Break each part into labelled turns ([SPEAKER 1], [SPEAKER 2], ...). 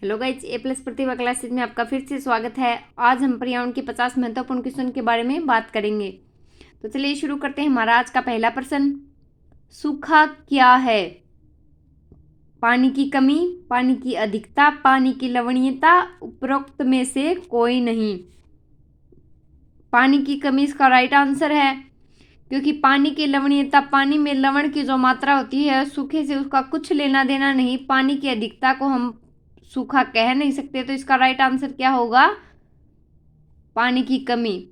[SPEAKER 1] Hello guys, ए plus प्रतिभा classes में आपका फिर से स्वागत है। आज हम पर्यावरण के 50 महत्वपूर्ण क्वेश्चन के बारे में बात करेंगे। तो चलिए शुरू करते हैं। हमारा आज का पहला प्रश्न, सूखा क्या है? पानी की कमी, पानी की अधिकता, पानी की लवणीयता, उपरोक्त में से कोई नहीं। पानी की कमी इसका राइट आंसर है, क्योंकि पानी की लवणीयता, पानी में लवण की जो मात्रा होती है, सूखे से उसका कुछ लेना देना नहीं। पानी की अधिकता को हम सूखा कह नहीं सकते, तो इसका राइट आंसर क्या होगा? पानी की कमी।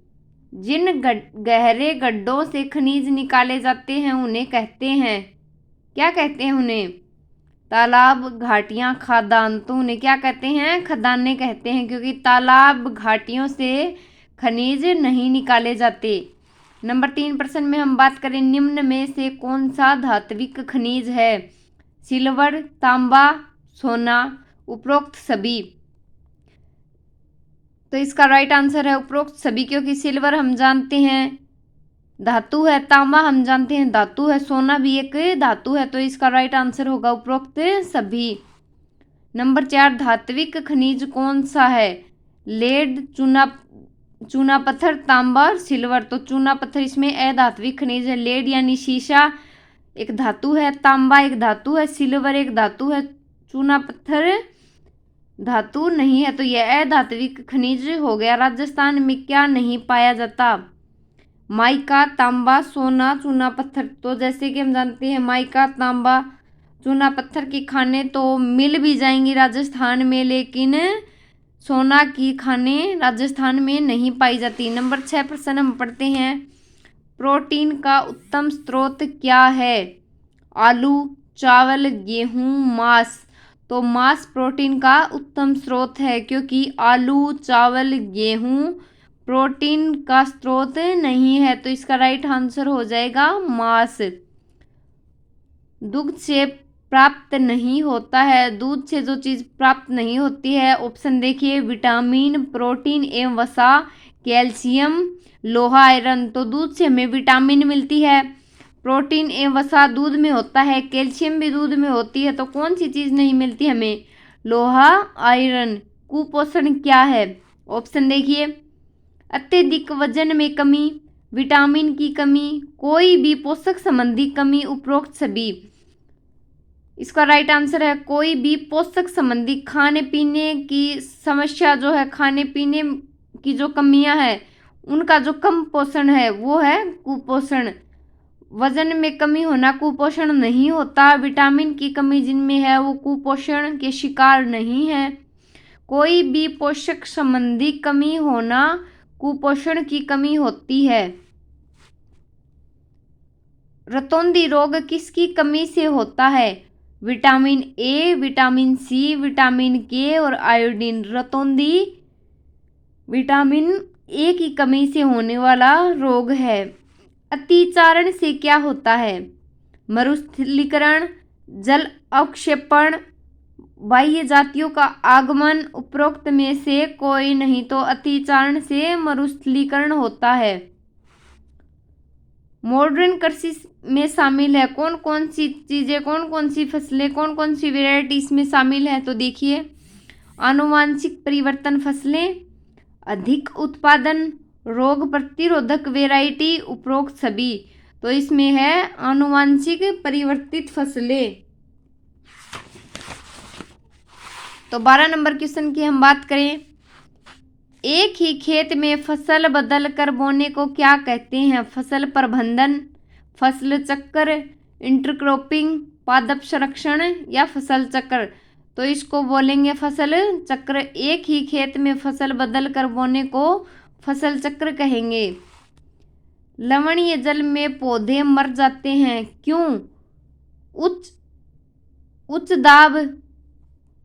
[SPEAKER 1] जिन गहरे गड्ढों से खनिज निकाले जाते हैं उन्हें कहते हैं, क्या कहते हैं उन्हें? तालाब, घाटियां, खदान। तो उन्हें क्या कहते हैं? खदानें कहते हैं, क्योंकि तालाब, घाटियों से खनिज नहीं निकाले जाते। नंबर 3 प्रश्न में हम बात करें, निम्न में से कौन सा धात्विक खनिज है? सिल्वर, तांबा, सोना, उपरोक्त सभी। तो इसका राइट आंसर है उपरोक्त सभी, क्योंकि सिल्वर हम जानते हैं धातु है, तांबा हम जानते हैं धातु है, सोना भी एक धातु है। तो इसका राइट आंसर होगा उपरोक्त सभी। नंबर 4, धात्विक खनिज कौन सा है? लेड, चूना पत्थर, तांबा और सिल्वर। तो चूना पत्थर इसमें अधात्विक खनिज है। लेड यानी शीशा एक धातु है, तांबा एक धातु है, सिल्वर एक धातु है, चूना पत्थर धातु नहीं है, तो यह अधात्विक खनिज हो गया। राजस्थान में क्या नहीं पाया जाता? माइका, तांबा, सोना, चूना पत्थर। तो जैसे कि हम जानते हैं माइका, तांबा, चूना पत्थर की खानें तो मिल भी जाएंगी राजस्थान में, लेकिन सोना की खानें राजस्थान में नहीं पाई जाती। नंबर 6 प्रश्न हम पढ़ते हैं, प्रोटीन का उत्तम स्रोत क्या है? आलू, चावल, गेहूं, मांस। तो मांस प्रोटीन का उत्तम स्रोत है, क्योंकि आलू, चावल, गेहूं प्रोटीन का स्रोत नहीं है। तो इसका राइट आंसर हो जाएगा मांस। दुग्ध से प्राप्त नहीं होता है, दूध से जो चीज प्राप्त नहीं होती है, ऑप्शन देखिए, विटामिन, प्रोटीन एवं वसा, कैल्शियम, लोहा, आयरन। तो दूध से हमें विटामिन मिलती है, प्रोटीन एवं वसा दूध में होता है, कैल्शियम भी दूध में होती है। तो कौन सी चीज नहीं मिलती हमें? लोहा, आयरन। कुपोषण क्या है? ऑप्शन देखिए, अत्यधिक वजन में कमी, विटामिन की कमी, कोई भी पोषक संबंधी कमी, उपरोक्त सभी। इसका राइट आंसर है कोई भी पोषक संबंधी, खाने पीने की समस्या जो है, खाने पीने की जो कमियां है, उनका जो कम पोषण है वो है कुपोषण। वजन में कमी होना कुपोषण नहीं होता। विटामिन की कमी जिनमें है वो कुपोषण के शिकार नहीं है। कोई भी पोषक संबंधी कमी होना कुपोषण की कमी होती है। रतौंधी रोग किसकी कमी से होता है? Vitamin A, vitamin C, vitamin K और आयोडीन। रतौंधी विटामिन ए की कमी से होने वाला रोग है। अतिचारण से क्या होता है? मरुस्थलीकरण, जल अवक्षेपण, बाह्य जातियों का आगमन, उपरोक्त में से कोई नहीं। तो अतिचारण से मरुस्थलीकरण होता है। मॉडर्न कृषि में शामिल है कौन कौन सी चीजें, कौन कौन सी फसलें, कौन कौन सी वेराइटी इसमें शामिल है? तो देखिए, आनुवांशिक परिवर्तन फसलें, अधिक उत्पादन, रोग प्रतिरोधक वेराइटी, उपरोक्त सभी। तो इसमें है आनुवांशिक परिवर्तित फसलें। तो 12 नंबर क्वेश्चन की हम बात करें, एक ही खेत में फसल बदल कर बोने को क्या कहते हैं? फसल प्रबंधन, फसल चक्र, इंटरक्रॉपिंग, पादप संरक्षण या फसल चक्र। तो इसको बोलेंगे फसल चक्र। एक ही खेत में फसल बदल कर बोने को फसल चक्र कहेंगे। लवणीय जल में पौधे मर जाते हैं, क्यों? उच्च दाब,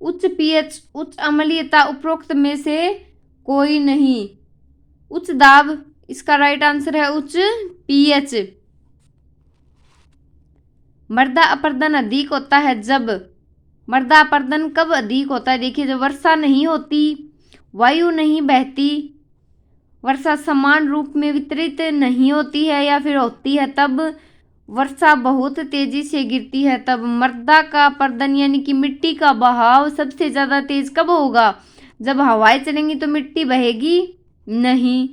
[SPEAKER 1] उच्च पीएच, उच्च अम्लीयता, उपरोक्त में से कोई नहीं। उच्च दाब, इसका राइट आंसर है उच्च पीएच। मृदा अपरदन अधिक होता है जब, मृदा अपरदन कब अधिक होता है? देखिए, जब वर्षा नहीं होती, वायु नहीं बहती, वर्षा समान रूप में वितरित नहीं होती है, या फिर होती है तब वर्षा बहुत तेजी से गिरती है तब मृदा का अपरदन यानी कि मिट्टी का बहाव सबसे ज़्यादा तेज कब होगा? जब हवाएं चलेंगी तो मिट्टी बहेगी नहीं।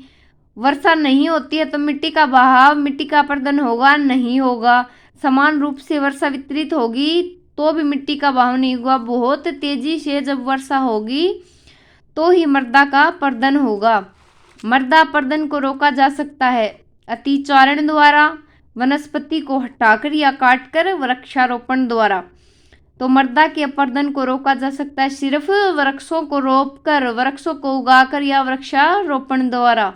[SPEAKER 1] वर्षा नहीं होती है तो मिट्टी का बहाव, मिट्टी का अपरदन होगा नहीं होगा। समान रूप से वर्षा वितरित होगी तो भी मिट्टी का बहाव नहीं होगा। बहुत तेजी से जब वर्षा होगी तो ही मृदा का अपरदन होगा। मृदा अपरदन को रोका जा सकता है अतिचारण द्वारा, वनस्पति को हटाकर या काटकर, वृक्षारोपण द्वारा। तो मृदा के अपरदन को रोका जा सकता है सिर्फ वृक्षों को रोपकर, वृक्षों को उगाकर या वृक्षारोपण द्वारा।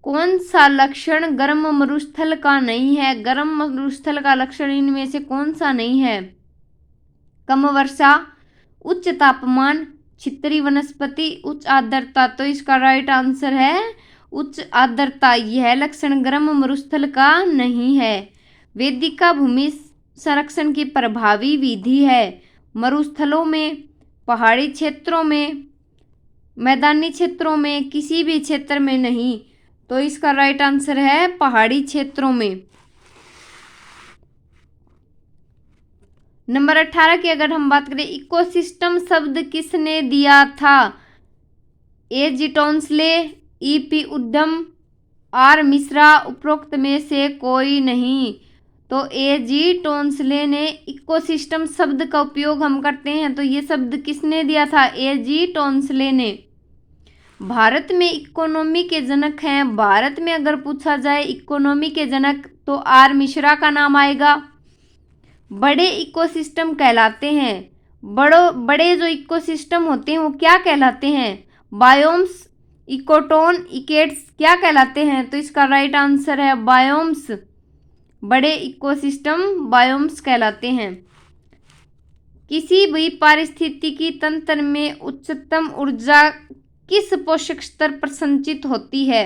[SPEAKER 1] कौन सा लक्षण गर्म मरुस्थल का नहीं है? गर्म मरुस्थल का लक्षण इनमें से कौन सा नहीं है? कम वर्षा, उच्च तापमान, छितरी वनस्पति, उच्च आर्द्रता। तो इसका राइट आंसर है उच्च आर्द्रता। यह लक्षण गर्म मरुस्थल का नहीं है। वेदिका भूमि संरक्षण की प्रभावी विधि है मरुस्थलों में, पहाड़ी क्षेत्रों में, मैदानी क्षेत्रों में, किसी भी क्षेत्र में नहीं। तो इसका राइट आंसर है पहाड़ी क्षेत्रों में। नंबर 18 की अगर हम बात करें, इकोसिस्टम शब्द किसने दिया था? ए जी टोंसले, ई पी उड्डम, आर मिश्रा, उपरोक्त में से कोई नहीं। तो ए जी टोंसले ने इकोसिस्टम शब्द का उपयोग हम करते हैं, तो ये शब्द किसने दिया था? ए जी टोंसले ने। भारत में इकोनॉमी के जनक हैं। भारत में अगर पूछा जाए इकोनॉमी के जनक तो आर मिश्रा का नाम आएगा। बड़े इकोसिस्टम कहलाते हैं। बड़े जो इकोसिस्टम होते हैं वो क्या कहलाते हैं? बायोम्स, इकोटोन, इकेट्स क्या कहलाते हैं? तो इसका राइट आंसर है बायोम्स। बड़े इकोसिस्टम बायोम्स कहलाते हैं। किसी भी पारिस्थितिकी तंत्र में उच्चतम ऊर्जा किस पोषक स्तर पर संचित होती है?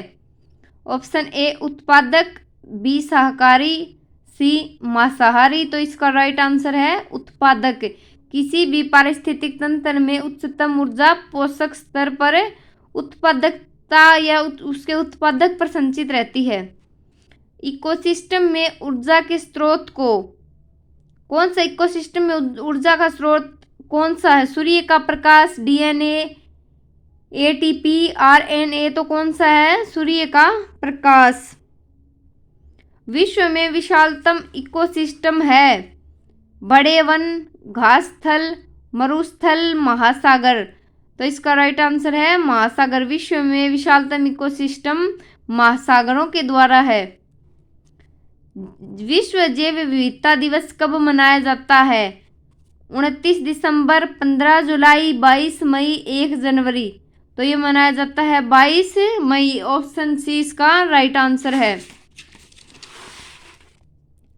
[SPEAKER 1] ऑप्शन ए उत्पादक, बी सहकारी, सी मांसाहारी। तो इसका राइट आंसर है उत्पादक। किसी भी पारिस्थितिक तंत्र में उच्चतम ऊर्जा पोषक स्तर पर उत्पादकता या उसके उत्पादक पर संचित रहती है। इकोसिस्टम में ऊर्जा के स्रोत को, कौन सा इकोसिस्टम में ऊर्जा का स्रोत कौन सा है? सूर्य का प्रकाश, डीएनए, एटीपी, आरएनए। तो कौन सा है? सूर्य का प्रकाश। विश्व में विशालतम इकोसिस्टम है? बड़े वन, घासस्थल, मरुस्थल, महासागर। तो इसका राइट आंसर है महासागर। विश्व में विशालतम इकोसिस्टम महासागरों के द्वारा है। विश्व जैव विविधता दिवस कब मनाया जाता है? 29 दिसंबर, 15 जुलाई, 22 मई, 1 जनवरी। तो ये मनाया जाता है 22 मई। ऑप्शन सी इसका राइट आंसर है।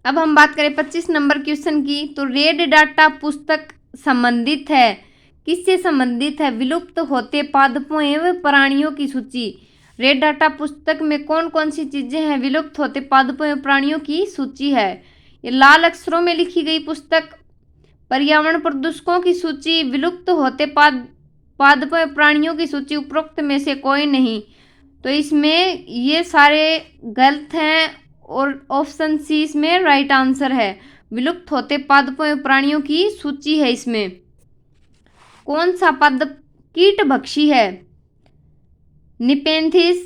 [SPEAKER 1] अब हम बात करें 25 नंबर क्वेश्चन की, तो रेड डाटा पुस्तक संबंधित है, किससे संबंधित है? विलुप्त होते पादपों एवं प्राणियों की सूची। रेड डाटा पुस्तक में कौन कौन सी चीजें हैं? विलुप्त होते पादपों एवं प्राणियों की सूची है। ये लाल अक्षरों में लिखी गई पुस्तक, पर्यावरण प्रदूषकों की सूची, विलुप्त होते पादपों एवं प्राणियों की सूची, उपरोक्त में से कोई नहीं। तो इसमें ये सारे गलत हैं और ऑप्शन सी इसमें राइट आंसर है। विलुप्त होते पादपों एवं प्राणियों की सूची है इसमें। कौन सा पादप कीट भक्षी है? Nepenthes,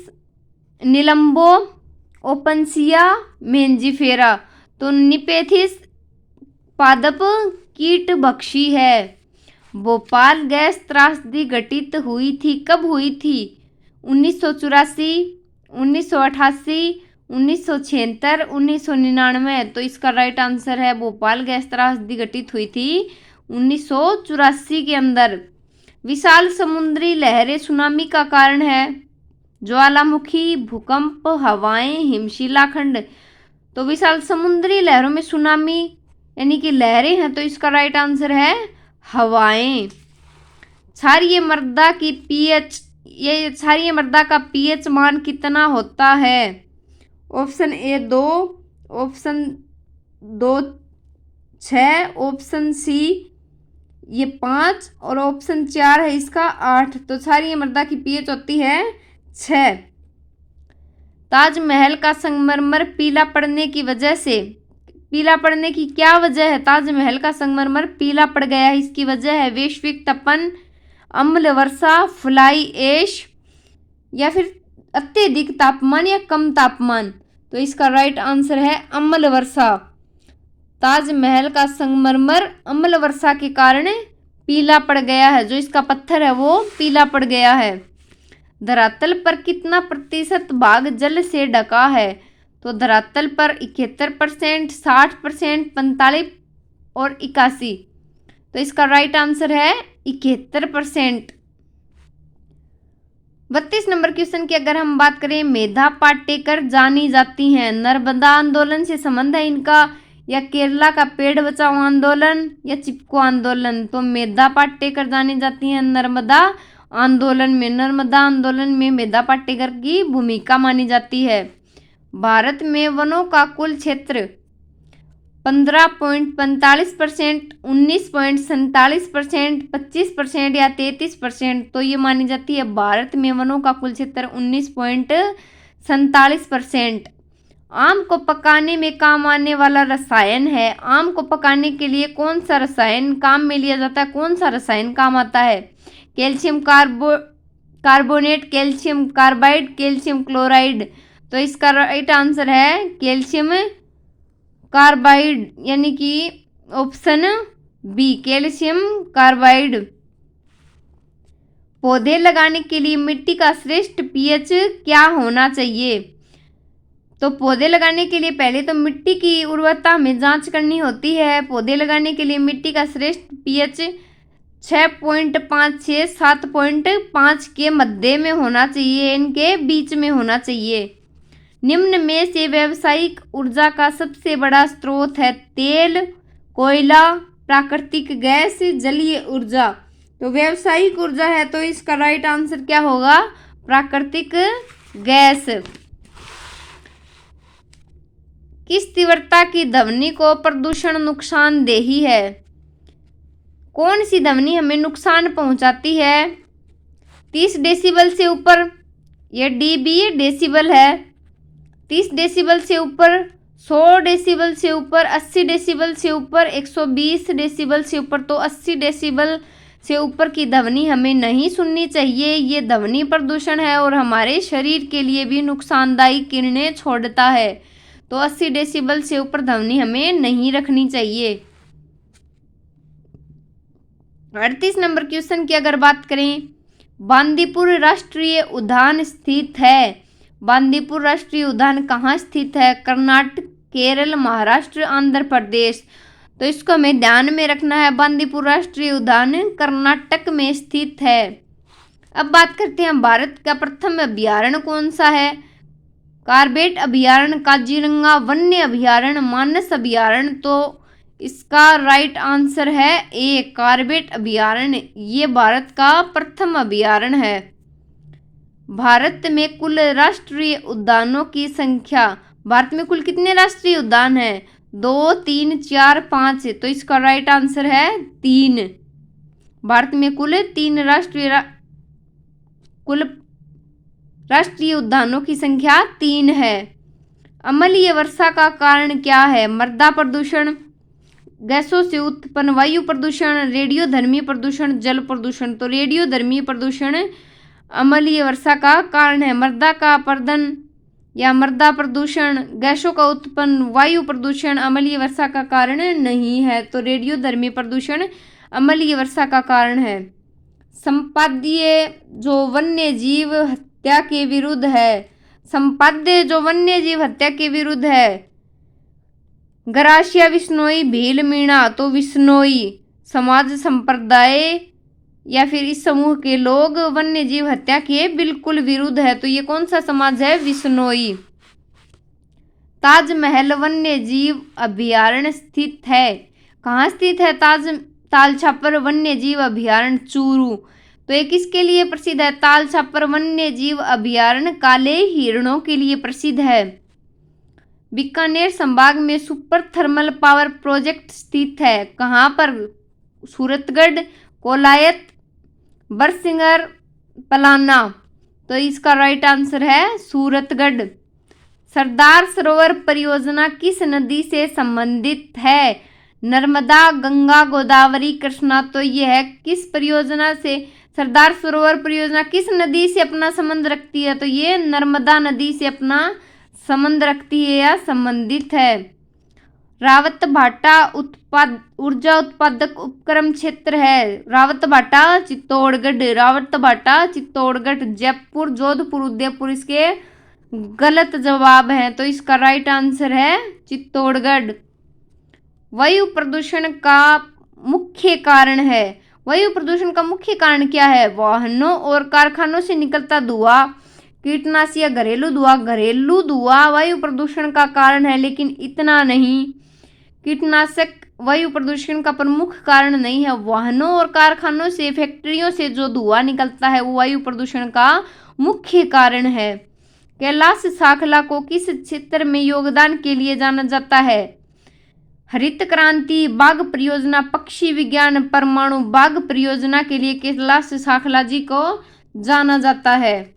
[SPEAKER 1] निलंबो, opuntia, मेंजिफेरा। तो निपेंथिस पादप कीट भक्षी है। भोपाल गैस त्रासदी घटित हुई थी, कब हुई थी? 1984, 1988, 1976, 1999। तो इसका राइट आंसर है भोपाल गैस त्रासदी घटित हुई थी 1984 के अंदर। विशाल समुद्री लहरें सुनामी का कारण है? ज्वालामुखी, भूकंप, हवाएं, हिमशिलाखंड। तो विशाल समुद्री लहरों में सुनामी यानी कि लहरें हैं, तो इसका राइट आंसर है हवाएं। क्षारीय मृदा की पीएच, ये क्षारीय मृदा का पीएच मान कितना होता है? Option A 2, option 2 6, option C ये 5 और ऑप्शन 4 है इसका 8। तो क्षारीय मृदा की पीएच होती है 6। ताजमहल का संगमरमर पीला पड़ने की वजह से, पीला पड़ने की क्या वजह है? ताजमहल का संगमरमर पीला पड़ गया है, इसकी वजह है वैश्विक तपन, अम्ल वर्षा, फ्लाई ऐश, या फिर अत्यधिक तापमान या कम तापमान। तो इसका राइट आंसर है अम्ल वर्षा। ताजमहल का संगमरमर अम्ल वर्षा के कारण पीला पड़ गया है, जो इसका पत्थर है वो पीला पड़ गया है। धरातल पर कितना प्रतिशत भाग जल से ढका है? तो धरातल पर 71%, 60%, 45 और 81। तो इसका राइट आंसर है 71%। 32 नंबर क्वेश्चन की अगर हम बात करें, मेधा पाटेकर जानी जाती हैं, नर्मदा आंदोलन से संबंध है इनका, या केरला का पेड़ बचाओ आंदोलन, या चिपको आंदोलन? तो मेधा पाटेकर जानी जाती हैं नर्मदा आंदोलन में। नर्मदा आंदोलन में मेधा पाटेकर की भूमिका मानी जाती है। भारत में वनों का कुल क्षेत्र 15.45%, 19.47%, 25% या 33%। तो ये मानी जाती है भारत में वनों का कुल क्षेत्र 19.47%। आम को पकाने में काम आने वाला रसायन है। आम को पकाने के लिए कौन सा रसायन काम में लिया जाता है? कौन सा रसायन काम आता है? Calcium carbonate, calcium carbide, calcium chloride? तो इसका राइट आंसर है कैल्शियम कार्बाइड, यानी कि ऑप्शन बी, कैल्शियम कार्बाइड। पौधे लगाने के लिए मिट्टी का श्रेष्ठ पीएच क्या होना चाहिए? तो पौधे लगाने के लिए पहले तो मिट्टी की उर्वरता में जांच करनी होती है। पौधे लगाने के लिए मिट्टी का श्रेष्ठ पीएच 6.56 7.5 के मध्य में होना चाहिए, इनके बीच में होना चाहिए। निम्न में से व्यावसायिक ऊर्जा का सबसे बड़ा स्रोत है? तेल, कोयला, प्राकृतिक गैस, जलीय ऊर्जा? तो व्यावसायिक ऊर्जा है, तो इसका राइट आंसर क्या होगा? प्राकृतिक गैस। किस तीव्रता की ध्वनि को प्रदूषण नुकसानदेही है? कौन सी ध्वनि हमें नुकसान पहुंचाती है? 30 डेसिबल से ऊपर, यह डीबी डेसिबल है। 30 डेसिबल से ऊपर, 100 डेसिबल से ऊपर, 80 डेसिबल से ऊपर, 120 डेसिबल से ऊपर। तो 80 डेसिबल से ऊपर की ध्वनि हमें नहीं सुननी चाहिए। ये ध्वनि प्रदूषण है और हमारे शरीर के लिए भी नुकसानदायी किरणें छोड़ता है। तो 80 डेसिबल से ऊपर ध्वनि हमें नहीं रखनी चाहिए। 38 नंबर क्वेश्चन की अगर बात करें, बांदीपुर राष्ट्रीय उद्यान स्थित है। बांदीपुर राष्ट्रीय उद्यान कहाँ स्थित है? कर्नाटक, केरल, महाराष्ट्र, आंध्र प्रदेश? तो इसको हमें ध्यान में रखना है। बांदीपुर राष्ट्रीय उद्यान कर्नाटक में स्थित है। अब बात करते हैं भारत का प्रथम अभयारण्य कौन सा है? कार्बेट अभयारण्य, काजीरंगा वन्य अभयारण्य, मानस अभयारण्य? तो इसका राइट आंसर है ए, कार्बेट अभयारण्य। ये भारत का प्रथम अभयारण्य है। भारत में कुल राष्ट्रीय उद्यानों की संख्या, भारत में कुल कितने राष्ट्रीय उद्यान हैं? 2, 3, 4, 5। तो इसका राइट आंसर है 3। भारत में कुल 3 राष्ट्रीय उद्यानों की संख्या 3 है। अम्लीय वर्षा का कारण क्या है? मृदा प्रदूषण, गैसों से उत्पन्न वायु प्रदूषण, रेडियोधर्मी प्रदूषण, जल प्रदूषण? तो रेडियोधर्मी प्रदूषण अम्लीय वर्षा का कारण है। मृदा का अपरदन या मृदा प्रदूषण, गैसों का उत्पन्न वायु प्रदूषण अम्लीय वर्षा का कारण नहीं है। तो रेडियोधर्मी प्रदूषण अम्लीय वर्षा का कारण है। संपाद्य जो वन्य जीव हत्या के विरुद्ध है, संपाद्य जो वन्य जीव हत्या के विरुद्ध है, गरासिया, विश्नोई, भील, मीणा? तो विश्नोई समाज संप्रदाय या फिर इस समूह के लोग वन्य जीव हत्या के बिल्कुल विरुद्ध है। तो ये कौन सा समाज है? विश्नोई। ताजमहल वन्य जीव अभयारण्य स्थित है, कहाँ स्थित है? तालछापर वन्य जीव अभयारण्य, चूरू? तो ये किसके लिए प्रसिद्ध है? तालछापर वन्य जीव अभयारण्य काले हिरणों के लिए प्रसिद्ध है। बीकानेर संभाग में सुपर थर्मल पावर प्रोजेक्ट स्थित है, कहाँ पर? सूरतगढ़, कोलायत, बरसिंगर, पलाना? तो इसका राइट आंसर है सूरतगढ़। सरदार सरोवर परियोजना किस नदी से संबंधित है? नर्मदा, गंगा, गोदावरी, कृष्णा। तो यह है किस परियोजना से, सरदार सरोवर परियोजना किस नदी से अपना संबंध रखती है? तो ये नर्मदा नदी से अपना संबंध रखती है या संबंधित है। रावतभाटा ऊर्जा उत्पादक उपक्रम क्षेत्र है। रावतभाटा चित्तौड़गढ़, रावतभाटा चित्तौड़गढ़, जयपुर, जोधपुर, उदयपुर इसके गलत जवाब है। तो इसका राइट आंसर है चित्तौड़गढ़। वायु प्रदूषण का मुख्य कारण है। वायु प्रदूषण का मुख्य कारण क्या है? वाहनों और कारखानों से निकलता धुआं, कीटनाशी या घरेलू धुआं। घरेलू धुआं वायु प्रदूषण का कारण है, लेकिन इतना नहीं। कीटनाशक वायु प्रदूषण का प्रमुख कारण नहीं है। वाहनों और कारखानों से, फैक्ट्रियों से जो धुआं निकलता है वो वायु प्रदूषण का मुख्य कारण है। कैलाश साखला को किस क्षेत्र में योगदान के लिए जाना जाता है? हरित क्रांति, बाघ परियोजना, पक्षी विज्ञान, परमाणु बाघ परियोजना के लिए कैलाश साखला जी को जाना जाता है।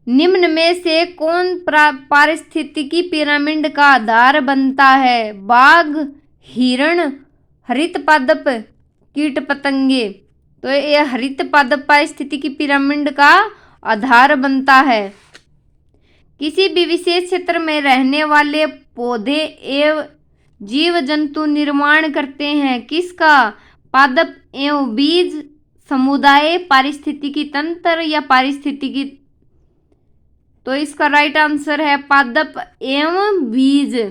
[SPEAKER 1] निम्न में से कौन पारिस्थितिकी पिरामिड का आधार बनता है? बाघ, हिरण, हरित पादप, कीट पतंगे। तो ये हरित पादप पारिस्थितिकी पिरामिड का आधार बनता है। किसी भी विशेष क्षेत्र में रहने वाले पौधे एवं जीव जंतु निर्माण करते हैं किसका? पादप एवं बीज समुदाय, पारिस्थितिकी तंत्र या पारिस्थितिकी। तो इसका राइट आंसर है पादप एवं बीज।